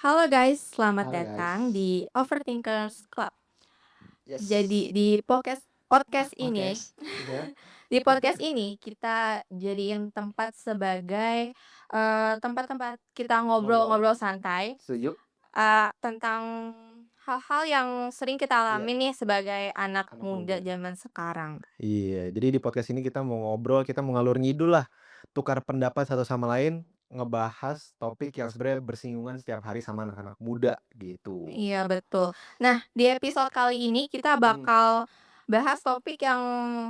Halo guys, selamat Halo datang guys. di Overthinkers Club. Jadi Yes. di podcast ini, Podcast. Iya. di podcast ini kita jadiin tempat sebagai tempat-tempat kita Ngobrol. ngobrol-ngobrol santai Setuju. tentang hal-hal yang sering kita Iya, alami nih sebagai anak anak muda muda. zaman sekarang. Iya, jadi di podcast ini kita mau ngobrol, kita mau ngalur ngidul lah, tukar pendapat satu sama lain, ngebahas topik yang sebenarnya bersinggungan setiap hari sama anak-anak muda gitu. Iya betul. Nah, di episode kali ini kita Mhm, bakal bahas topik yang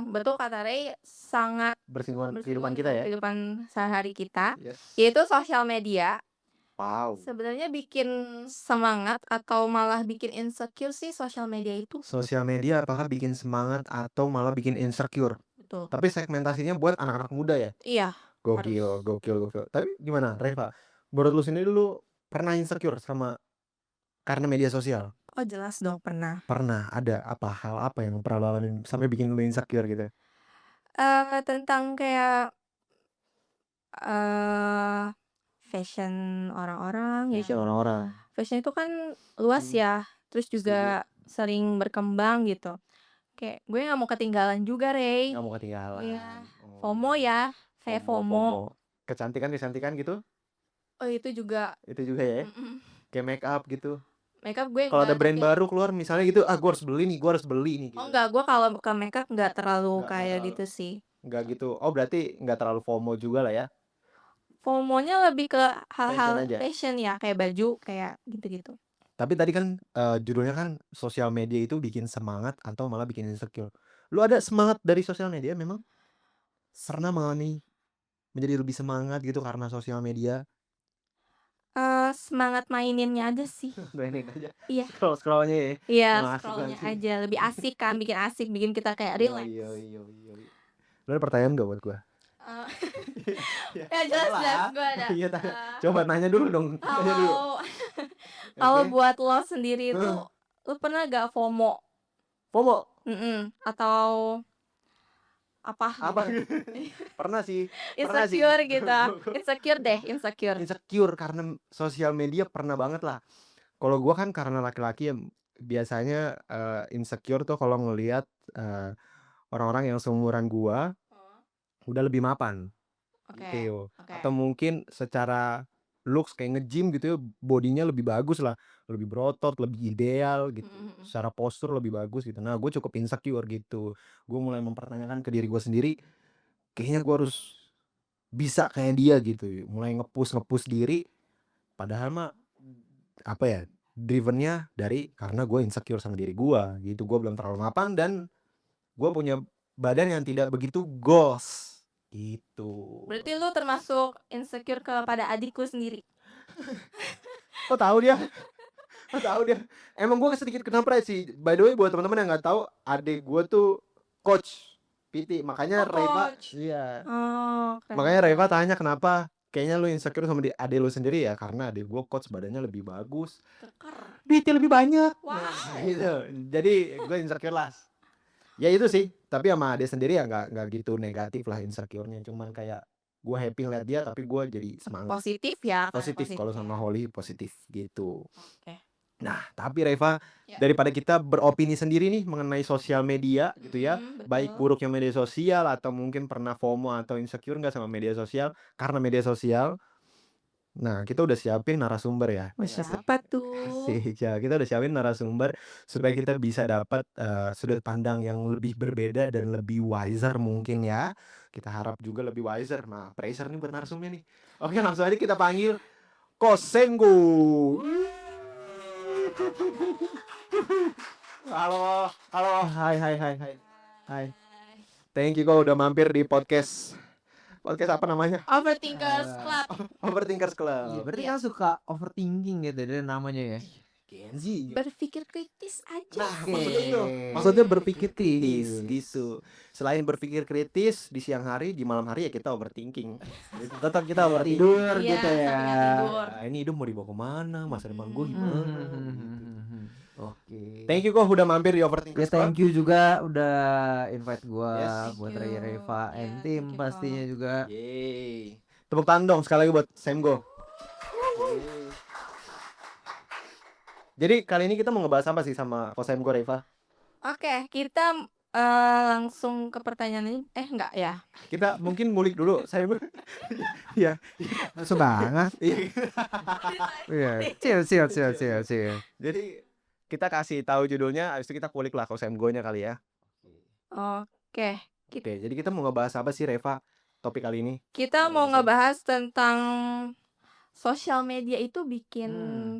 betul kata Ray sangat bersinggungan kehidupan bersinggungan kita dengan ya. kehidupan sehari-hari kita, Yes. yaitu sosial media. Wow. Sebenarnya bikin semangat atau malah bikin insecure sih sosial media itu. Sosial media apakah bikin semangat atau malah bikin insecure? Betul. Tapi segmentasinya buat anak-anak muda ya? Iya, harus. Gokil, gokil, gokil. Tapi gimana, Reva? Menurut lu sendiri lu pernah insecure karena media sosial? Oh jelas dong pernah. Pernah, ada hal apa yang pernah lo alamin sampai bikin lu insecure gitu? Tentang kayak, eee, fashion orang-orang ya. Fashion orang-orang. Fashion itu kan luas Mhm, ya, terus setuju. juga sering berkembang gitu. Kayak gue nggak mau ketinggalan juga, Rey. Nggak mau ketinggalan. Iya, Oh, FOMO ya, kayak FOMO, FOMO. FOMO. Kecantikan-kecantikan gitu, Oh itu juga, itu juga ya? mhm, Kayak make up gitu. makeup gue Kalau ada enggak, brand tapi baru keluar misalnya gitu, "Ah, gua harus beli nih, gua harus beli nih," oh gitu. enggak, gue kalau ke makeup nggak terlalu Nggak kayak terlalu gitu sih. nggak gitu. Oh, berarti nggak terlalu FOMO juga lah ya? FOMO-nya lebih ke hal-hal Fashion aja? fashion ya, kayak baju, kayak gitu-gitu. Tapi tadi kan, judulnya kan sosial media itu bikin semangat atau malah bikin insecure. Lu ada semangat dari sosial media memang? Pernah mengalami menjadi lebih semangat gitu karena sosial media? Semangat maininnya aja sih. Bayangin aja, Iya, scroll-scroll-nya ya? iya Emang asik banget scroll-nya sih. aja, lebih asik kan, bikin asik, bikin kita kayak Yoi, rileks. yoi, yoi, yoi. Lu ada pertanyaan nggak buat gua? Eee, Iya, ya jelas-jelas adalah. gue ada, Iya, tanya. eee, Coba nanya dulu dong, tanya dulu. kalau kalau Oke. buat lo sendiri itu, Heeh, lo pernah gak FOMO? FOMO? Atau apa Apa? gitu? Pernah sih, pernah sih. Insecure gitu, Gua insecure deh, insecure. insecure karena sosial media pernah banget lah. Kalau gua kan karena laki-laki ya, biasanya, insecure tuh kalau ngelihat, eee, orang-orang yang seumuran gua, Oh, udah lebih mapan, oke, gitu. oke. Atau mungkin secara looks kayak nge-gym gitu ya, bodinya lebih bagus lah, lebih berotot, lebih ideal gitu, Mhm mhm. secara postur lebih bagus gitu. Nah, gue cukup insecure gitu. Gue mulai mempertanyakan ke diri gue sendiri, kayaknya gue harus bisa kayak dia gitu, mulai nge-push diri, padahal mah apa ya, driven-nya dari karena gue insecure sama diri gue gitu. Gue belum terlalu mapan dan gue punya badan yang tidak begitu goals gitu. Berarti lu termasuk insecure kepada adikku sendiri? Kok tahu dia? Kok tahu dia? Emang gue sedikit kena-pride sih. By the way buat teman-teman yang nggak tahu, adik gue tuh coach PT, makanya Oh, Reva coach. iya, Oh, keren makanya Reva keren. tanya kenapa kayaknya lu insecure sama adik lu sendiri ya, karena adik gue coach badannya lebih bagus, Keker. duitnya lebih banyak. Nah, Wow. gitu. Jadi gue insecure lah. Ya itu sih, tapi sama adik sendiri ya nggak gitu negatif lah insecure-nya, cuman kayak gue happy ngeliat dia tapi gue jadi semangat. Positif ya, kan Positif kalau sama positifnya. Holly positif gitu. Oke. Nah, tapi Reva, Ya. daripada kita beropini sendiri nih mengenai sosial media gitu ya, baik Betul. buruknya media sosial atau mungkin pernah FOMO atau insecure nggak sama media sosial karena media sosial. Nah, kita udah siapin narasumber ya, Oh, ya nggak sih? siapa tuh? Asik, ya kita udah siapin narasumber supaya kita bisa dapat sudut pandang yang lebih berbeda dan lebih wiser mungkin ya. Kita harap juga lebih wiser. Nah, pressure nih buat narasumbernya nih. Oke, langsung aja kita panggil Kosenggu. Halo, halo, hai, hai, hai, hai, hai. Hai. Thank you kok udah mampir di podcast. Podcast apa namanya? Overthinkers Club. Overthinkers Iya, Club. berarti Iya. kan suka overthinking gitu dari namanya ya? Gen Z. Berpikir kritis aja Nah, sih. maksudnya itu. Oke. Maksudnya berpikir kritis Kritis. gitu. Selain berpikir kritis di siang hari, di malam hari ya kita overthinking. Gitu. Tetap kita overthinking. Tidur Iya, gitu ya. sampai nggak tidur. Ya, ini hidup mau dibawa kemana? Masa depan gue Hmm. gimana? Gitu. Oke. Thank you kok udah mampir di Ya Overthinkers Club. thank you juga udah invite gua Yes. buat Thank Ray you. Reva Ya, and thank tim you, pastinya Kak. juga. Yeay. Tepuk tangan dong sekali lagi buat Semgo. Jadi kali ini kita mau ngebahas apa sih sama kosan gue, Reva? Oke, kita, langsung ke pertanyaan ini enggak ya? Kita mungkin ngulik dulu, iya, Langsung banget. iya. Iya, chill chill chill chill chill. Jadi kita kasih tahu judulnya, habis itu kita kulik lah kosan gue-nya kali ya. Oke, Oke, jadi kita mau ngebahas apa sih, Reva, topik kali ini? kita mau Kosan. ngebahas tentang sosial media itu bikin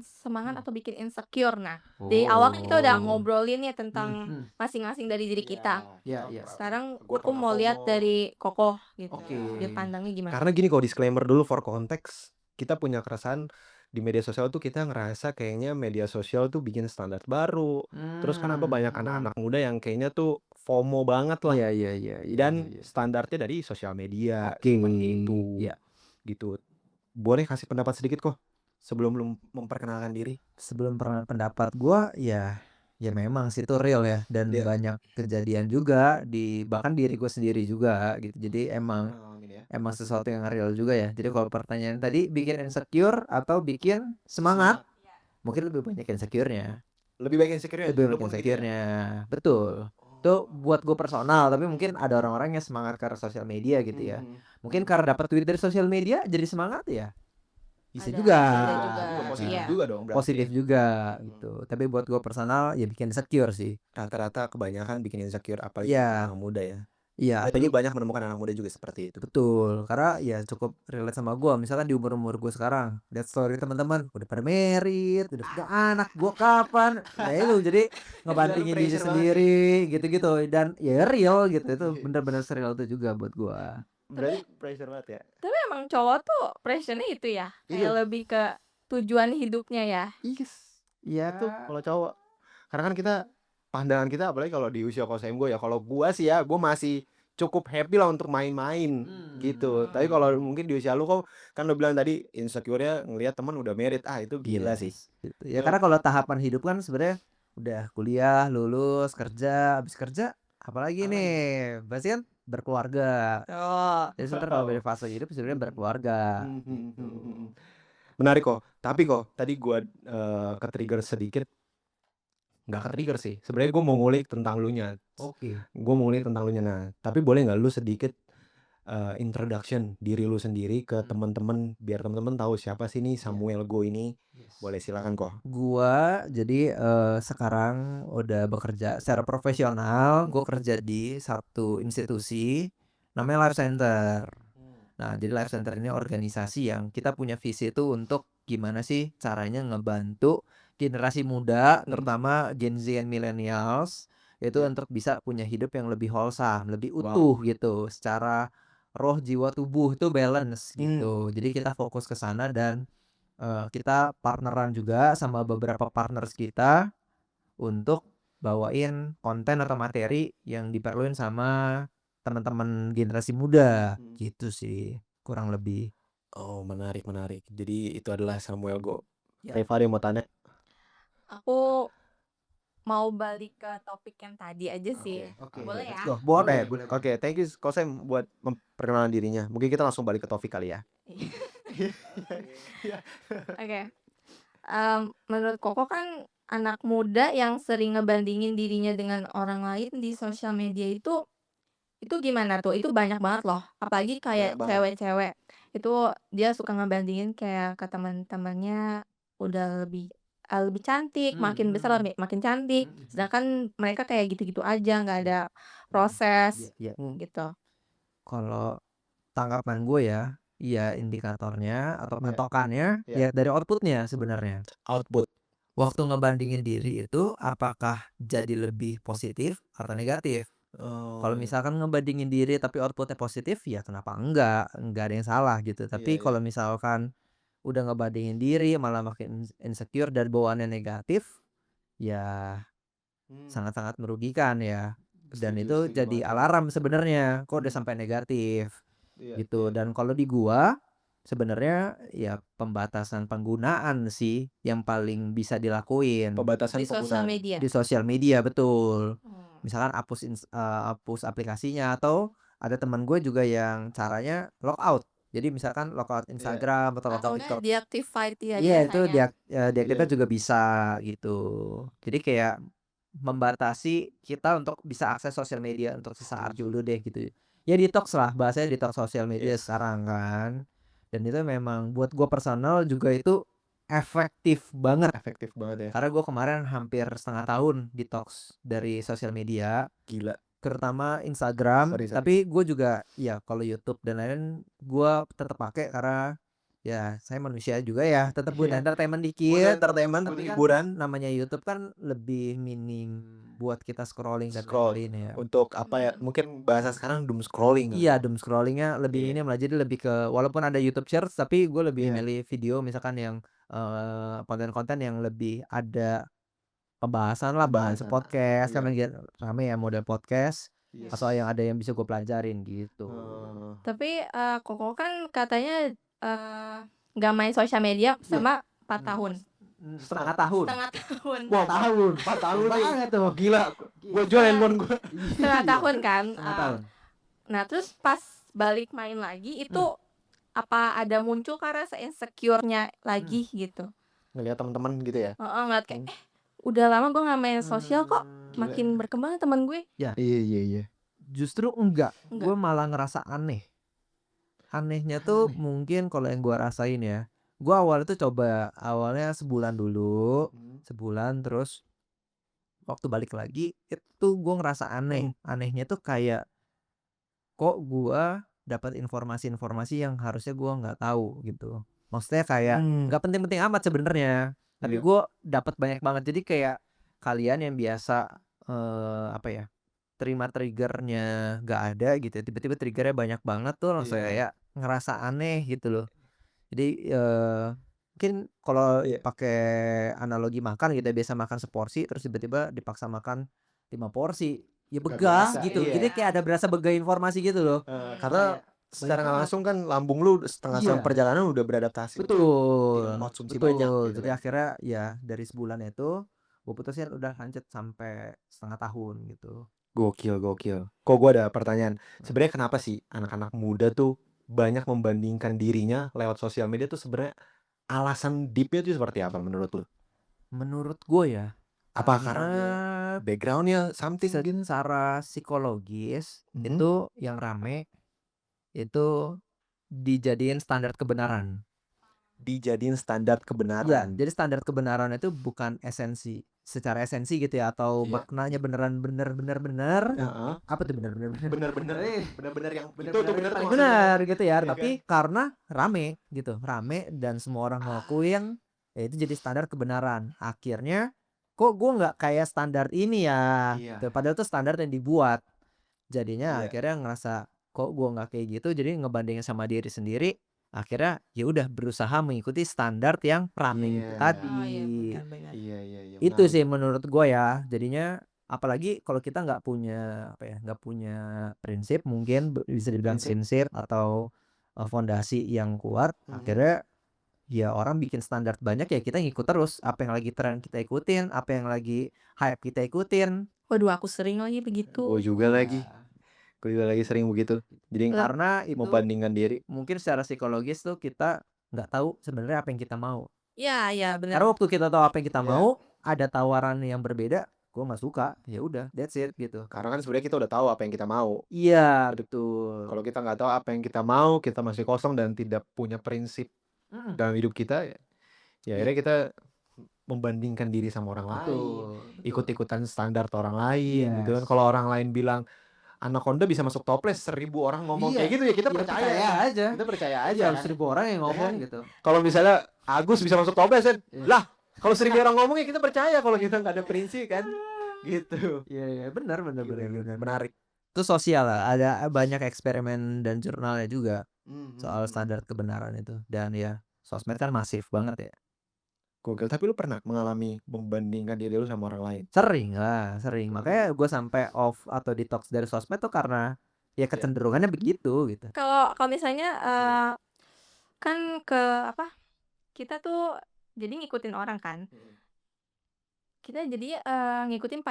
semangat Hmm. atau bikin insecure. Nah, di awal kan kita udah Oh. ngobrolin ya tentang Hmm. masing-masing dari diri kita. Iya, iya. Sekarang Gua aku pernah mau lihat FOMO. dari Kokoh gitu. Oke. Dia pandangnya gimana? Karena gini, kok disclaimer dulu for konteks, kita punya keresahan di media sosial tuh kita ngerasa kayaknya media sosial tuh bikin standar baru. Terus kan apa banyak anak-anak muda yang kayaknya tuh FOMO banget lah. Iya iya iya iya. Dan iya. standarnya dari sosial media Oke. seperti itu. Iya. Gitu. Boleh kasih pendapat sedikit kok sebelum lu memperkenalkan diri? Sebelum pendapat gua ya memang sih itu real ya, dan Iya. banyak kejadian juga bahkan diri gua sendiri juga gitu. Jadi emang sesuatu yang real juga ya. Jadi kalau pertanyaan tadi bikin insecure atau bikin semangat, mungkin lebih banyak insecure-nya. Lebih baik insecure-nya. Lebih Lu banyak pun gitu ya? insecure-nya. Betul. Itu buat gue personal, tapi mungkin ada orang-orang yang semangat karena sosial media gitu ya. Mungkin karena dapat duit dari sosial media jadi semangat ya. Bisa Ada juga. juga. Positif Iya. juga dong berarti. Positif juga gitu. Tapi buat gue personal ya bikin insecure sih. Rata-rata kebanyakan bikin insecure apalagi Iya. anak muda ya. Iya, Apalagi banyak menemukan anak muda juga seperti itu. betul. Karena ya cukup relate sama gue. Misalkan di umur-umur gue sekarang, lihat story teman-teman udah pada married, udah punya anak, gue kapan? Nah itu jadi ngebandingin diri pressure banget sendiri gitu-gitu, dan ya real gitu. Itu bener-bener serial itu juga buat gue. Berarti pressure banget ya. Tapi emang cowok tuh passion-nya itu ya, kayak Itu. lebih ke tujuan hidupnya ya. Yes. Ya. Itu kalau cowok. Karena kan kita pandangan kita apalagi kalau di usia kosan gue ya, kalau gua sih ya gue masih cukup happy lah untuk main-main gitu. Tapi kalau mungkin di usia lu kok kan lu bilang tadi insecure-nya ngelihat teman udah married, itu gila sih. Gitu. Ya karena kalau tahapan hidup kan sebenarnya udah kuliah, lulus, kerja, habis kerja apalagi nih? Pasti kan berkeluarga. Oh. Jadi sebenarnya kalau dari fase hidup sebenarnya berkeluarga. Gitu. Menarik kok. Tapi kok tadi gua ke-trigger sedikit. Nggak ke-trigger sih. Sebenarnya gue mau ngulik tentang lu nya. Oke. Gue mau ngulik tentang lu nya. Nah, tapi boleh nggak lu sedikit introduction diri lu sendiri ke teman-teman biar teman-teman tahu siapa sih nih Samuel Go ini. Boleh silakan kok. Gua jadi sekarang udah bekerja secara profesional. Gue kerja di satu institusi namanya Life Center. Nah, jadi Life Center ini organisasi yang kita punya visi itu untuk gimana sih caranya ngebantu generasi muda, terutama Gen Z and Millennials, itu untuk bisa punya hidup yang lebih wholesome, lebih utuh gitu, secara roh, jiwa, tubuh itu balance gitu. Jadi kita fokus ke sana, dan kita partneran juga sama beberapa partners kita untuk bawain konten atau materi yang diperluin sama teman-teman generasi muda gitu sih, kurang lebih. Oh, menarik. Jadi itu adalah Samuel Go. Ya. Reva ada yang mau tanya? Aku mau balik ke topik yang tadi aja sih. Oke. Boleh ya? Boleh. Oke, thank you Kosem buat memperkenalkan dirinya. Mungkin kita langsung balik ke topik kali ya. Oke. Menurut Koko kan anak muda yang sering ngebandingin dirinya dengan orang lain di sosial media itu gimana tuh? Itu banyak banget loh. Apalagi kayak Banyak banget. cewek-cewek. Itu dia suka ngebandingin kayak ke teman-temannya udah lebih cantik, makin besar makin cantik. Sedangkan mereka kayak gitu-gitu aja, nggak ada proses Iya. gitu. Kalau tanggapan gue ya indikatornya atau patokannya Iya. ya dari outputnya sebenarnya. Output. Waktu ngebandingin diri itu apakah jadi lebih positif atau negatif? Kalau misalkan ngebandingin diri tapi outputnya positif, ya kenapa enggak ada yang salah gitu. Tapi kalau misalkan udah ngebandingin diri malah makin insecure dan bawaannya negatif, ya sangat-sangat merugikan ya. Dan itu jadi alarm sebenarnya kok udah sampai negatif gitu. Dan kalau di gua sebenarnya ya pembatasan penggunaan sih yang paling bisa dilakuin Pembatasan Di sosial media. di sosial media, betul. Misalkan hapus aplikasinya, atau ada teman gue juga yang caranya logout. Jadi misalkan lockout Iya. Instagram atau Atau lockout enggak TikTok. deactivate ya Iya itu biasanya. deaktifkan Iya. juga bisa gitu. Jadi kayak membatasi kita untuk bisa akses sosial media untuk sesaat Setuju. dulu deh gitu. Ya detox lah, bahasanya detox sosial media Yes. sekarang kan. Dan itu memang buat gue personal juga itu efektif banget. Efektif banget ya. Karena gue kemarin hampir setengah tahun detox dari sosial media, Gila. terutama Instagram. Sorry. Tapi gue juga ya kalau YouTube dan lain-lain gue tetap pakai karena ya saya manusia juga ya, tetap butuh Iya. entertainment Butuh dikit. entertainment, Tapi butuh kan hiburan. namanya YouTube kan lebih minim buat kita scrolling dan Scroll lain-lain ya. untuk apa ya? Mungkin bahasa sekarang doom scrolling kali Iya, ya. doom scrollingnya lebih Iya. minim lah. Jadi lebih ke walaupun ada YouTube Shorts tapi gue lebih Iya. milih video misalkan yang konten-konten yang lebih ada pembahasan lah, bahas Pembahasan. podcast kan Iya. lagi rame ya model podcast atau Yes. yang ada yang bisa gue pelajarin gitu. Tapi Koko kan katanya nggak main sosial media sama 4 tahun. Setengah tahun. Setengah tahun. Wah, tahun, 4 tahun banget tuh. Gila. Gua jual handphone gua. Setengah tahun kan. Setengah tahun. Nah terus pas balik main lagi itu apa ada muncul karena insecure-nya lagi gitu. Ngelihat teman-teman gitu ya. Ngeliat kayak udah lama gue nggak main sosial kok, makin berkembang teman gue. Ya. Iya. Justru enggak. Gue malah ngerasa aneh. Anehnya tuh mungkin kalau yang gue rasain ya. Gue awalnya sebulan dulu, sebulan terus waktu balik lagi itu gue ngerasa aneh. Anehnya tuh kayak kok gue dapat informasi-informasi yang harusnya gue nggak tahu gitu. Maksudnya kayak nggak penting-penting amat sebenarnya, tapi Iya. gue dapat banyak banget. Jadi kayak kalian yang biasa apa ya, terima triggernya nggak ada gitu, tiba-tiba triggernya banyak banget tuh langsung Iya. kayak ngerasa aneh gitu loh. Jadi mungkin kalau pakai analogi makan gitu ya, biasa makan seporsi terus tiba-tiba dipaksa makan 5 porsi. Ya Nggak begah biasa, gitu. iya. Jadi kayak ada berasa begah informasi gitu loh. Karena secara nggak langsung kan lambung lu setengah perjalanan udah beradaptasi. Betul. Konsumsi banyak gitu Jadi kan. akhirnya ya dari sebulan itu gue putusin udah lanjut sampai setengah tahun gitu. Gokil. Kok gua ada pertanyaan. Sebenarnya kenapa sih anak-anak muda tuh banyak membandingkan dirinya lewat sosial media tuh sebenarnya alasan deepnya tuh seperti apa menurut lu? Menurut gue ya, Apa karena backgroundnya something gitu? secara psikologis itu yang rame itu dijadiin standar kebenaran. Dijadiin standar Iya, kebenaran. jadi standar kebenaran itu bukan secara esensi gitu ya, atau maknanya beneran bener. Apa tuh bener? Bener-bener yang itu Bener bener tuh bener gitu ya. Iya Tapi karena rame gitu, rame dan semua orang ngelakuin, ya itu jadi standar kebenaran. Akhirnya kok gue nggak kayak standar ini ya, gitu. Padahal tuh standar yang dibuat. Jadinya akhirnya ngerasa kok gue nggak kayak gitu, jadi ngebandingin sama diri sendiri. Akhirnya ya udah berusaha mengikuti standar yang rame itu tadi. Iya. Itu sih menurut gue ya. Jadinya apalagi kalau kita nggak punya prinsip, mungkin bisa dibilang prinsip atau fondasi yang kuat. Akhirnya ya orang bikin standar banyak ya kita ngikut terus. Apa yang lagi tren kita ikutin, apa yang lagi hype kita ikutin. Waduh aku sering lagi begitu. Gue juga lagi sering begitu. Jadi Karena itu membandingkan diri. mungkin secara psikologis tuh kita nggak tahu sebenarnya apa yang kita mau. Iya benar. Karena waktu kita tahu apa yang kita mau, ada tawaran yang berbeda, gue nggak suka. Ya udah, that's it gitu. Karena kan sebenarnya kita udah tahu apa yang kita mau. Iya, betul. Kalau kita nggak tahu apa yang kita mau, kita masih kosong dan tidak punya prinsip dalam hidup kita, ya akhirnya kita membandingkan diri sama orang lain, ikut-ikutan standar orang lain gitu kan. Kalau orang lain bilang Anaconda bisa masuk toples, 1000 orang ngomong kayak gitu ya kita percaya aja. Kita percaya aja. 1000 orang yang ngomong gitu. Kalau misalnya Agus bisa masuk toples kan, lah kalau 1000 orang ngomong ya kita percaya. Kalau kita nggak ada prinsip kan, gitu. Iya benar. Menarik. Itu sosial lah, ada banyak eksperimen dan jurnalnya juga soal standar kebenaran itu. Dan ya sosmed kan masif banget ya. Gokil. Tapi lu pernah mengalami membandingkan diri lu sama orang lain? Sering. Makanya gue sampai off atau detox dari sosmed tuh karena ya kecenderungannya begitu gitu. Kalau misalnya kan kita tuh jadi ngikutin orang kan. Kita jadi ngikutin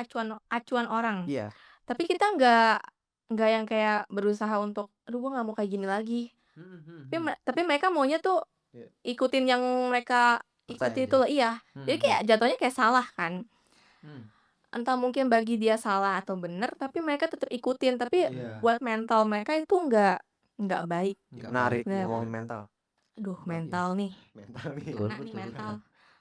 acuan orang. Iya. Tapi kita nggak yang kayak berusaha untuk, aduh gue nggak mau kayak gini lagi. Tapi mereka maunya tuh Iya. ikutin yang mereka ikuti itu loh, iya. Jadi kayak jatuhnya kayak salah kan. Entah mungkin bagi dia salah atau bener, tapi mereka tetap ikutin. Tapi Iya. buat mental mereka itu nggak baik. Menarik Bener. ngomongin mental. Aduh, mental nih. Mental nih. Kena nih mental.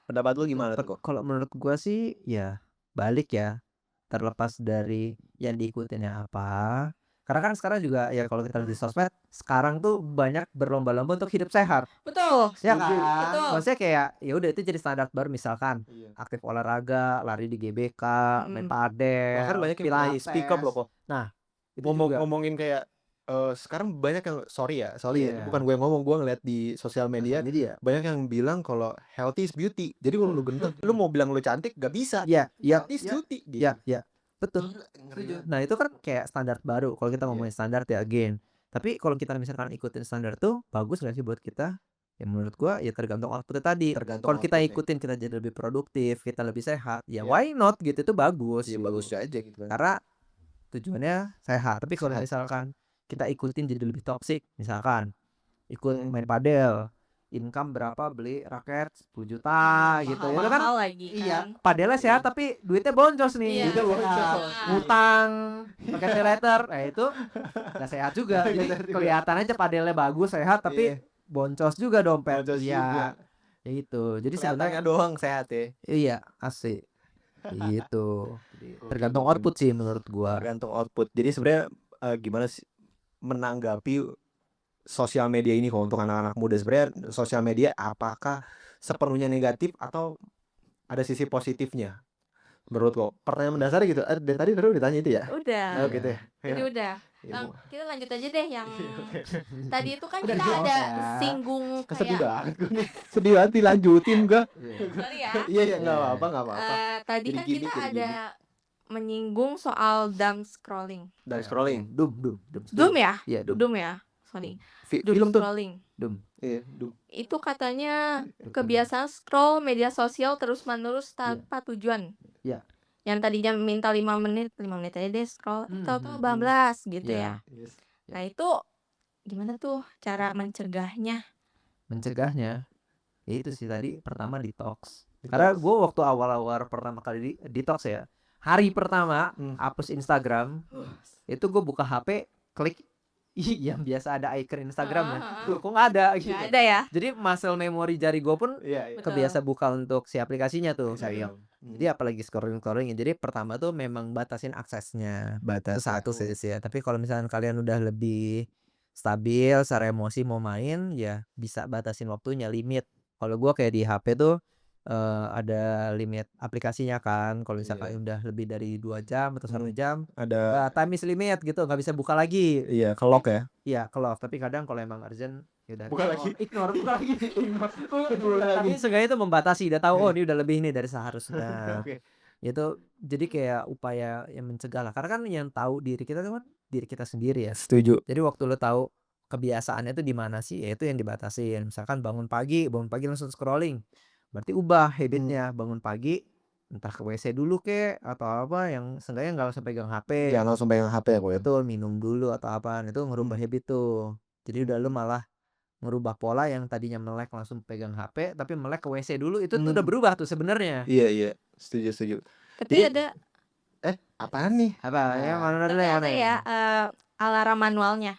Pendapat lu gimana tuh? Kalau menurut gua sih ya balik ya, terlepas dari yang diikutinnya apa. Karena kan sekarang juga ya kalau kita lihat di sosmed, sekarang tuh banyak berlomba-lomba untuk hidup sehat. Betul. Ya Setuju. kan? Betul. Maksudnya kayak ya udah itu jadi standar baru, misalkan Iya. aktif olahraga, lari di GBK, main Mm-mm. padel, Bahkan banyak yang mulai pilates. speak up loh kok. Nah, itu juga. Ngomongin kayak sekarang banyak yang sorry ya, Iya. bukan gue yang ngomong, gue ngeliat di sosial media banyak yang bilang kalau healthy is beauty. Jadi kalau lu gendut, lu mau bilang lu cantik gak bisa. Iya, iya, Healthy is beauty gitu. iya. Betul. Gila, ngeri banget. Nah, itu kan kayak standar baru kalau kita Iya. ngomongin standar ya again. Tapi kalau kita misalkan ikutin standar tuh bagus gak sih buat kita? Ya menurut gua ya tergantung outputnya tadi. Tergantung Kalau kita outputnya. ikutin kita jadi lebih produktif, kita lebih sehat, ya Iya. why not gitu, itu bagus. Iya, gitu. bagus aja gitu kan. Karena tujuannya sehat. Tapi kalau Sehat. misalkan kita ikutin jadi lebih toksik, misalkan ikut main padel, income berapa beli raket 10 juta gitu ya, itu kan Mahal lagi kan. iya, padelnya sehat tapi duitnya boncos nih. Iya. Duitnya boncos. Ngutang, pakai pay later, itu nggak sehat juga. Jadi kelihatan aja padelnya bagus, sehat, tapi Iya. boncos juga dompet. Boncos juga. Iya. Ya itu. Jadi sebenarnya Kelihatannya doang sehat ya. iya, asik. Gitu. Tergantung output sih menurut gua. Tergantung output. Jadi sebenarnya gimana sih menanggapi sosial media ini kalau untuk anak-anak muda? Sebenarnya sosial media apakah sepenuhnya negatif atau ada sisi positifnya? Menurut kok pertanyaan mendasar gitu. Dari tadi udah ditanya itu ya? Udah. Oh gitu ya. Jadi udah. Iya. Kita lanjut aja deh yang tadi itu kan Udah kita dijawab ada ya. singgung Sedih kayak banget gue nih. Sedih banget dilanjutin gua. sorry ya. Iya enggak apa-apa. Tadi Jadi kan gini, kita jadi ada menyinggung soal dumb scrolling. Dan scrolling. Doom ya? Iya, Doom. Doom ya. Sorry. Film Doom tuh. scrolling. Doom. Iya, Doom. Itu katanya kebiasaan scroll media sosial terus-menerus tanpa tujuan. Iya. Yang tadinya minta 5 menit aja deh scroll, tahu-tahu 18 gitu Iya. ya. Nah, itu gimana tuh cara mencegahnya? Mencegahnya ya itu sih tadi, pertama detox. Karena gue waktu awal-awal pertama kali detox ya, hari pertama hapus Instagram, itu gue buka HP, klik yang biasa ada icon Instagram ya, kok nggak ada gitu. Nggak ada ya? Jadi muscle memory jari gue pun Iya. Betul. kebiasa buka untuk si aplikasinya tuh. Iya. Jadi apalagi scrolling. Jadi pertama tuh memang batasin aksesnya. Itu satu sih ya. Tapi kalau misalnya kalian udah lebih stabil secara emosi mau main, ya bisa batasin waktunya, limit. Kalau gua kayak di HP tuh ada limit aplikasinya kan. Kalau misalkan udah lebih dari 2 jam atau 1 jam, Ada time is limit gitu, nggak bisa buka lagi. iya, ke-lock ya. Iya, ke-lock. Tapi kadang kalau emang urgent ya udah Buka lagi. ignore, buka lagi. Tapi seenggaknya itu membatasi, udah tahu oh ini udah lebih nih dari seharusnya. Oke. Itu jadi kayak upaya yang mencegah lah. Karena kan yang tahu diri kita tuh kan diri kita sendiri ya. Setuju. Jadi waktu lo tahu kebiasaannya itu di mana sih, ya itu yang dibatasin. Misalkan bangun pagi langsung scrolling. Berarti ubah habitnya, bangun pagi entah ke WC dulu kek atau apa, yang seenggaknya nggak langsung pegang HP. Jangan langsung pegang HP ya, kok ya. Betul, minum dulu atau apaan, itu ngerubah habit tuh. Jadi udah lu malah ngerubah pola yang tadinya melek langsung pegang HP, tapi melek ke WC dulu, itu tuh udah berubah tuh sebenarnya. Iya. Setuju. Tapi Jadi- ada Apaan nih? Apa ya, mana tapi ada ya alarm manualnya.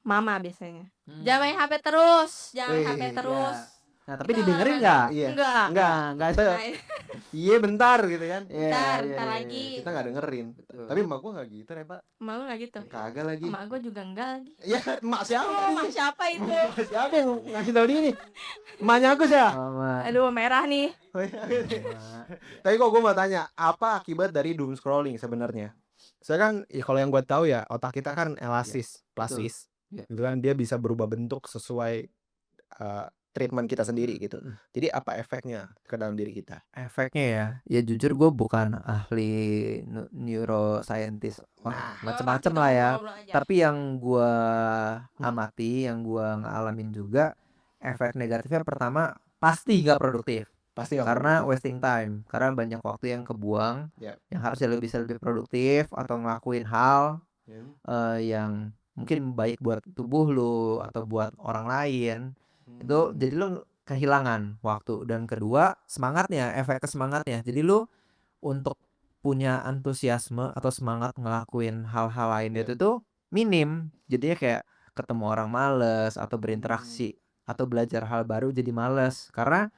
Mama biasanya. Jangan main HP terus, jangan Wih, HP terus. Nah, tapi didengerin nggak? Iya. Enggak. Itu. Iya bentar gitu kan. Bentar lagi. Kita nggak dengerin. Betul. Tapi emak gua nggak gitu ya, Pak. Emak lu nggak gitu? Kagak lagi. Emak gue juga enggak lagi. Ya, emak siapa? Emak siapa itu? Siapa yang ngasih tahu dia nih? Emaknya aku ya. Mama. Aduh, merah nih. Tapi kok gue mau tanya, apa akibat dari doom scrolling sebenarnya? Saya kan, ya kalau yang gue tahu ya, otak kita kan elastis, plastis, Iya. gitu kan, dia bisa berubah bentuk sesuai treatment kita sendiri gitu. Jadi apa efeknya ke dalam diri kita? Efeknya ya jujur gue bukan ahli neuroscientist, macam-macam lah ya. Tapi yang gue amati, yang gue ngalamin juga, efek negatifnya pertama pasti nggak produktif. Pasti nggak Karena produktif. wasting time, karena banyak waktu yang kebuang, Ya. yang harusnya bisa lebih produktif atau ngelakuin hal yang mungkin baik buat tubuh lu atau buat orang lain, itu jadi lu kehilangan waktu. Dan kedua, semangatnya, efek ke semangatnya. Jadi lu untuk punya antusiasme atau semangat ngelakuin hal-hal lain itu tuh minim. Jadinya kayak ketemu orang males atau berinteraksi atau belajar hal baru jadi males karena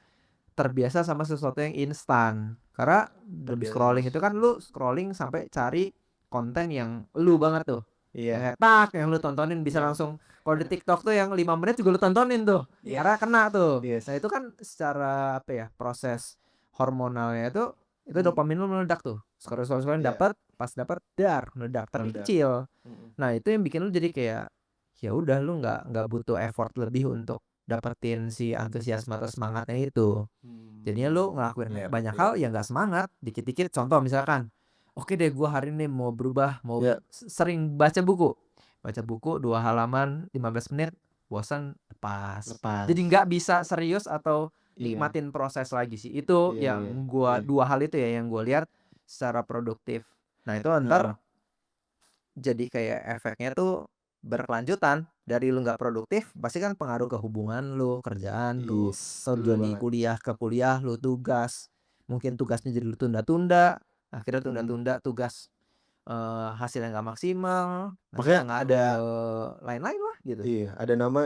terbiasa sama sesuatu yang instan. Karena dalam Terbiasa scrolling itu kan lu scrolling sampai cari konten yang lu banget tuh. Kayak tak yang lu tontonin bisa langsung. Kalau di TikTok tuh yang 5 menit juga lu tontonin tuh. Karena kena tuh. Yes. Nah, itu kan secara apa ya? Proses hormonalnya itu dopamin lu meledak tuh. Scroll dapat, pas dapat dar meledak tapi Meledak. kecil. Nah, itu yang bikin lu jadi kayak ya udah lu nggak butuh effort lebih untuk dapetin si antusiasme atau semangatnya itu. Jadinya lu ngelakuin kayak banyak hal ya nggak semangat, dikit-dikit. Contoh misalkan, oke deh gua hari ini mau berubah, mau Ya. sering baca buku. Baca buku 2 halaman 15 menit, bosan, lepas. Lepas. Jadi nggak bisa serius atau Iya. nikmatin proses lagi sih. Itu Iya, yang gua iya. 2 hal itu ya yang gua lihat secara produktif. Nah, itu ntar jadi kayak efeknya tuh berkelanjutan. Dari lu nggak produktif pasti kan pengaruh ke hubungan lu, kerjaan lu, Yes, atau betul dari banget. kuliah ke kuliah lu, tugas mungkin tugasnya jadi lu tunda-tunda, akhirnya tunda-tunda tugas, hasilnya nggak maksimal, nanti Makanya pengaruh ada ke lain-lain lah gitu. iya, ada nama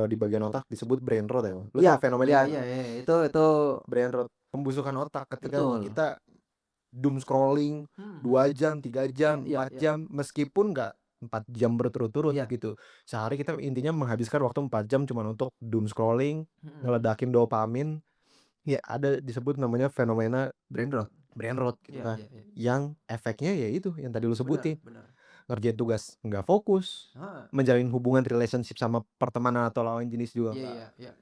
di bagian otak disebut brain rot ya. Lu Iya, tahu fenomena iya, itu brain rot, pembusukan otak ketika betul. kita doom scrolling 2 jam, 3 jam, Iya, 4 jam meskipun nggak 4 jam berturut-turut Iya. gitu. Sehari kita intinya menghabiskan waktu 4 jam cuman untuk doom scrolling, ngeledakin dopamin. Ya ada disebut namanya fenomena brain rot. brain rot gitu kan. Iya. Yang efeknya ya itu yang tadi lu sebutin. Benar. Ngerjain tugas nggak fokus, menjalin hubungan relationship sama pertemanan atau lawan jenis juga nggak, Iya.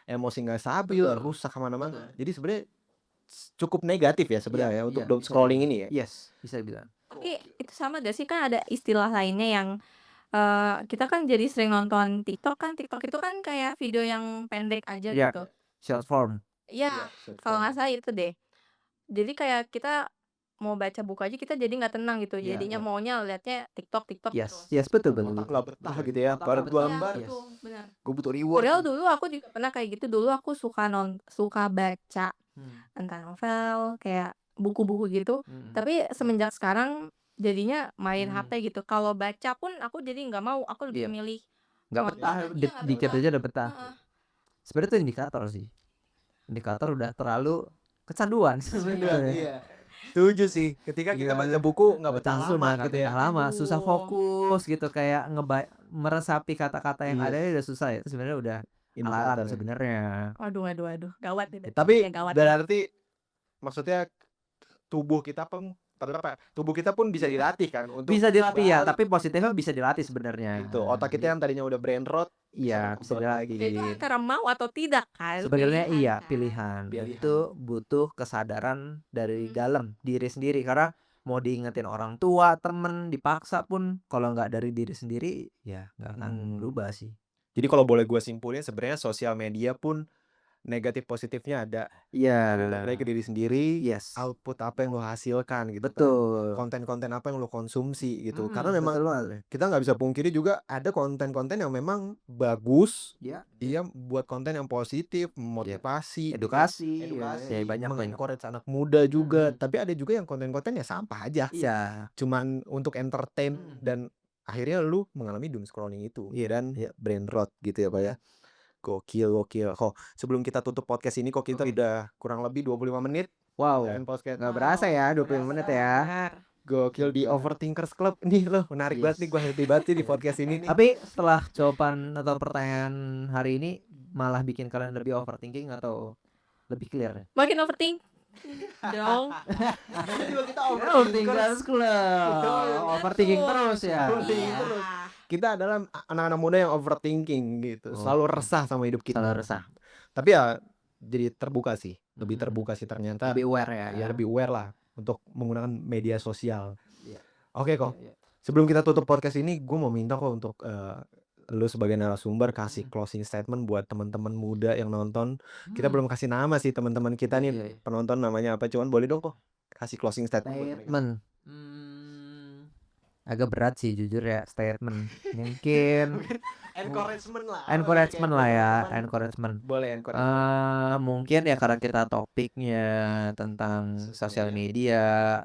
emosi nggak stabil, Betul. rusak kemana-mana. Betul. Jadi sebenarnya cukup negatif ya sebenarnya untuk doom bisa scrolling dibilang. ini ya. Yes, bisa dibilang. Tapi itu sama gak sih, kan ada istilah lainnya yang kita kan jadi sering nonton TikTok kan, TikTok itu kan kayak video yang pendek aja Iya. gitu. Short form. Iya, kalau nggak salah itu deh. Jadi kayak kita mau baca buku aja kita jadi nggak tenang gitu. Iya. Jadinya maunya liatnya TikTok terus. Yes, betul. Otak nggak betah gitu ya. Otak Baru nggak 2 betah. lembar, Yes. Betul, benar. gue butuh reward. Padahal dulu aku juga pernah kayak gitu. Dulu aku suka baca entah novel, kayak buku-buku gitu. Tapi semenjak sekarang jadinya main HP gitu. Kalau baca pun aku jadi nggak mau. Aku lebih Iya. milih Nggak nonton betah, aja, nggak dikit betah. aja udah betah. Heeh. Sebenarnya itu indikator sih. Indikator udah terlalu kecanduan sebenarnya. Iya. Setuju sih. Ketika kita baca buku nggak betah Langsung lama banget gitu ya. lama, susah Aduh. fokus gitu, kayak meresapi kata-kata yang Iya. ada udah susah ya. Itu sebenarnya udah Indikator alarm ya. sebenarnya. Waduh. Gawat deh. Tapi Ya, gawat. berarti maksudnya tubuh kita pun bisa dilatih kan untuk Bisa dilatih ya, balik tapi positifnya bisa dilatih sebenarnya. gitu. Otak kita yang tadinya udah brain rot Iya, bisa lagi. Itu antara mau atau tidak kan. Sebenarnya iya Pilihan kan. pilihan. Itu butuh kesadaran dari dalam diri sendiri, karena mau diingetin orang tua, temen, dipaksa pun kalau nggak dari diri sendiri ya nggak akan berubah sih. Jadi kalau boleh gue simpulin sebenarnya sosial media pun negatif positifnya ada. Iya, Baik ke diri sendiri, yes. output apa yang lo hasilkan gitu kan. Betul. Konten-konten apa yang lo konsumsi gitu. Mm, Karena memang betul banget. kita nggak bisa pungkiri juga ada konten-konten yang memang bagus. Iya. Dia buat konten yang positif, motivasi, Edukasi, edukasi, ya, banyak. mengencourage anak muda juga. Tapi ada juga yang konten-konten ya sampah aja. Iya. Cuman untuk entertain dan akhirnya lu mengalami doom scrolling itu. Iya. Dan ya brain rot gitu ya Pak ya. Gokil. Kok sebelum kita tutup podcast ini kok kita udah kurang lebih 25 menit. Wow. Dan podcast Nggak berasa ya 25 menit ya. Gokil di Overthinkers Club nih loh, menarik banget nih, gue happy banget nih di podcast ini nih. Tapi setelah jawaban atau pertanyaan hari ini malah bikin kalian lebih overthinking atau lebih clear? Makin overthink dong. Kita Overthinkers Club. Overthinking terus ya. Iya. Kita adalah anak-anak muda yang overthinking gitu, selalu resah sama hidup kita. Selalu resah. Tapi ya jadi terbuka sih, lebih terbuka sih ternyata. Lebih aware ya. Ya lebih aware lah untuk menggunakan media sosial. Iya. Oke kok. Sebelum kita tutup podcast ini, gue mau minta kok untuk lu sebagai narasumber kasih closing statement buat teman-teman muda yang nonton. Kita belum kasih nama sih teman-teman kita nih, penonton namanya apa, cuman boleh dong kok kasih closing statement. agak berat sih jujur ya statement. Mungkin Encouragement lah. encouragement lah ya, Teman-teman. encouragement. Boleh encouragement. Mungkin ya karena kita topiknya tentang sosial media,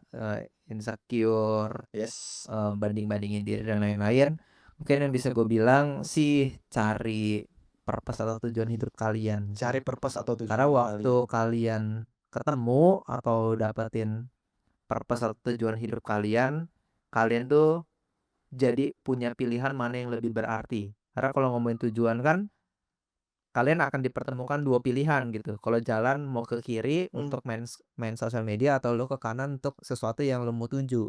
insecure, Yes. banding-bandingin diri dan lain-lain. Mungkin yang bisa gue bilang sih cari purpose atau tujuan hidup kalian. Cari purpose atau tujuan. Karena waktu kalian ketemu atau dapetin purpose atau tujuan hidup kalian tuh jadi punya pilihan mana yang lebih berarti. Karena kalau ngomongin tujuan kan kalian akan dipertemukan dua pilihan gitu. Kalau jalan mau ke kiri untuk main sosial media atau lo ke kanan untuk sesuatu yang lo mau tuju.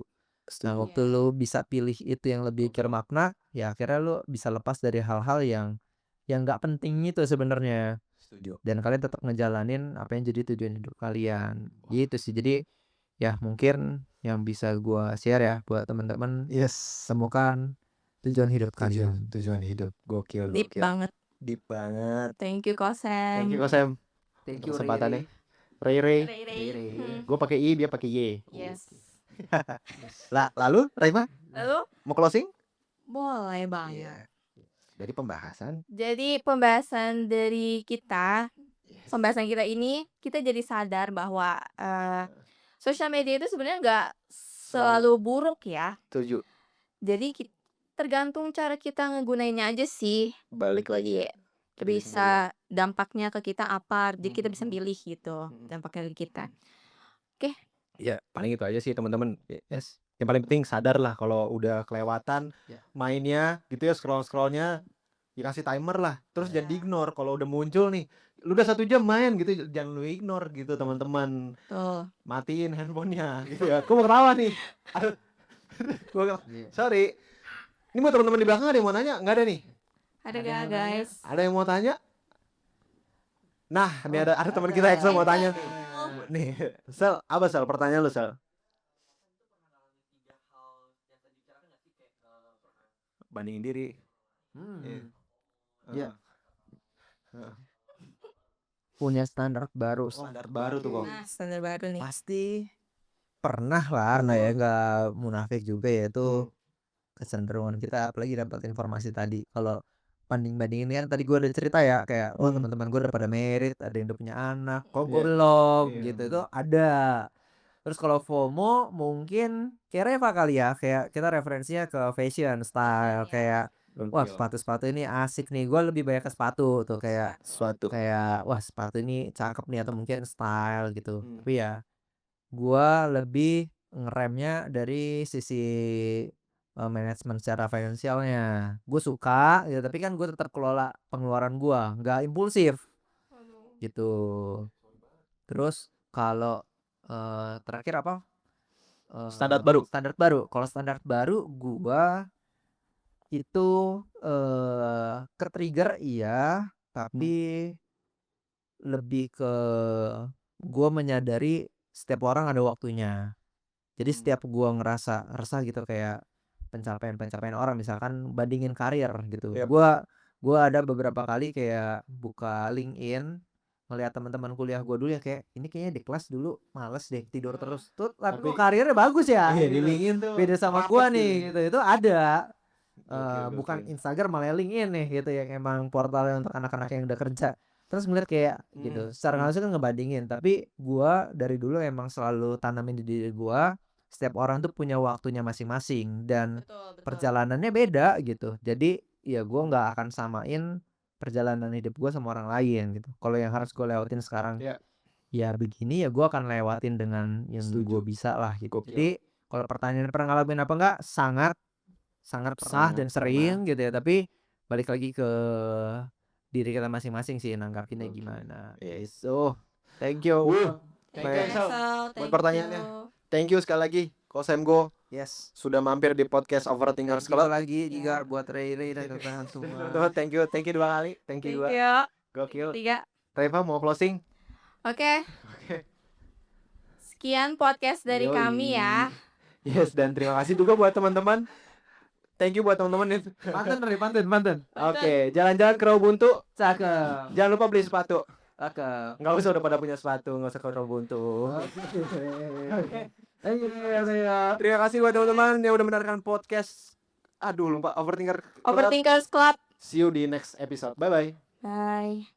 Nah, waktu lo bisa pilih itu yang lebih bermakna, ya akhirnya lo bisa lepas dari hal-hal yang nggak penting itu sebenarnya. Setuju. Dan kalian tetap ngejalanin apa yang jadi tujuan hidup kalian. Gitu sih. Jadi ya mungkin yang bisa gua share ya buat teman-teman, Yes. temukan tujuan hidup kalian. Tujuan hidup. Gokil. Deep banget. Deep banget. Thank you Kosem. Thank you Kosem. Thank you Kesempatannya. Ray. Ray. Ray. Gue pakai I, dia pakai Y. Yes. Lalu Raima Lalu mau closing? boleh banget. Dari pembahasan. Jadi pembahasan kita ini kita jadi sadar bahwa sosial media itu sebenarnya nggak selalu buruk ya. Setuju. Jadi tergantung cara kita ngegunainnya aja sih. Balik lagi ya. Diri Bisa dampaknya ke kita apa, jadi kita bisa pilih gitu dampaknya ke kita. Ya paling itu aja sih teman-teman. Yes. Yang paling penting sadar lah kalau udah kelewatan Ya. mainnya gitu ya, scrollnya dikasih timer lah. Terus Ya. jangan di-ignore kalau udah muncul nih. Lu udah 1 jam main gitu, jangan lu ignore gitu teman-teman. Tuh. Matiin handphonenya gitu ya. Gue mau ketawa nih. Sorry. Ini buat teman-teman di belakang ada yang mau nanya? Nggak ada nih. Ada gak guys? Ada yang mau tanya? Nah, ini ada teman kita Excel mau tanya nih. Nih, Sel, apa Sel? Pertanyaan lu Sel. Bandingin diri. Ya. Punya standar baru. Standar baru tuh kok. Nah, standar baru nih. Pasti pernah lah, nah ya nggak munafik juga ya itu kecenderungan kita, apalagi dapat informasi tadi. Kalau banding-bandingin kan tadi gue udah cerita ya kayak teman-teman gue udah pada married, ada yang udah punya anak, kok gue belum gitu itu ada. Terus kalau FOMO mungkin kayak Reva kali ya, kayak kita referensinya ke fashion style kayak wah sepatu-sepatu ini asik nih, gue lebih banyak ke sepatu tuh kayak kayak wah sepatu ini cakep nih atau mungkin style gitu. Tapi ya gue lebih ngeremnya dari sisi manajemen secara finansialnya. Gue suka ya, tapi kan gue tetap kelola pengeluaran gue, nggak impulsif gitu. Terus kalau terakhir apa? Standar baru. Kalau standar baru gua itu ke-trigger iya, tapi lebih ke gua menyadari setiap orang ada waktunya. Jadi setiap gua ngerasa resah gitu kayak pencapaian orang misalkan bandingin karir gitu. Yep. Gua ada beberapa kali kayak buka LinkedIn ngelihat teman-teman kuliah gue dulu ya kayak ini kayaknya di kelas dulu males deh tidur terus tuh tapi karirnya bagus ya Iya, di gitu. LinkedIn tuh Beda sama gua nih gitu itu ada bukan Gokil. Instagram malah LinkedIn nih gitu yang emang portalnya untuk anak-anak yang udah kerja terus ngeliat kayak gitu secara nggak langsung kan ngebandingin tapi gua dari dulu emang selalu tanamin di diri gua setiap orang tuh punya waktunya masing-masing dan Betul. perjalanannya beda gitu jadi ya gua nggak akan samain perjalanan hidup gue sama orang lain gitu. Kalau yang harus gue lewatin sekarang ya begini ya gue akan lewatin dengan yang gue bisa lah gitu. Jadi kalau pertanyaan pernah ngalamin apa enggak sangat pernah dan sering gitu ya. Tapi balik lagi ke diri kita masing-masing sih nanggapinnya gimana. So thank you. Thank you Excel. Buat pertanyaannya. Thank you sekali lagi Kosemgo. Yes. Sudah mampir di podcast Overthinkers Club. Lagi juga buat Ray dan teman-teman semua. Thank you 2 kali. Thank you 2. Gokil. 3. Reva mau closing? Oke. Sekian podcast dari kami ya. Yes, dan terima kasih juga buat teman-teman. Thank you buat teman-teman. Pantun. Oke, jalan-jalan ke Rawabuntu. Cakep. Jangan lupa beli sepatu. Cakep. Nggak usah udah pada punya sepatu, nggak usah ke Rawabuntu. Oke. Iya. Terima kasih buat teman-teman yang udah mendengarkan podcast. Aduh lupa Overthinker. Overthinkers Club. See you di next episode. Bye bye. Bye.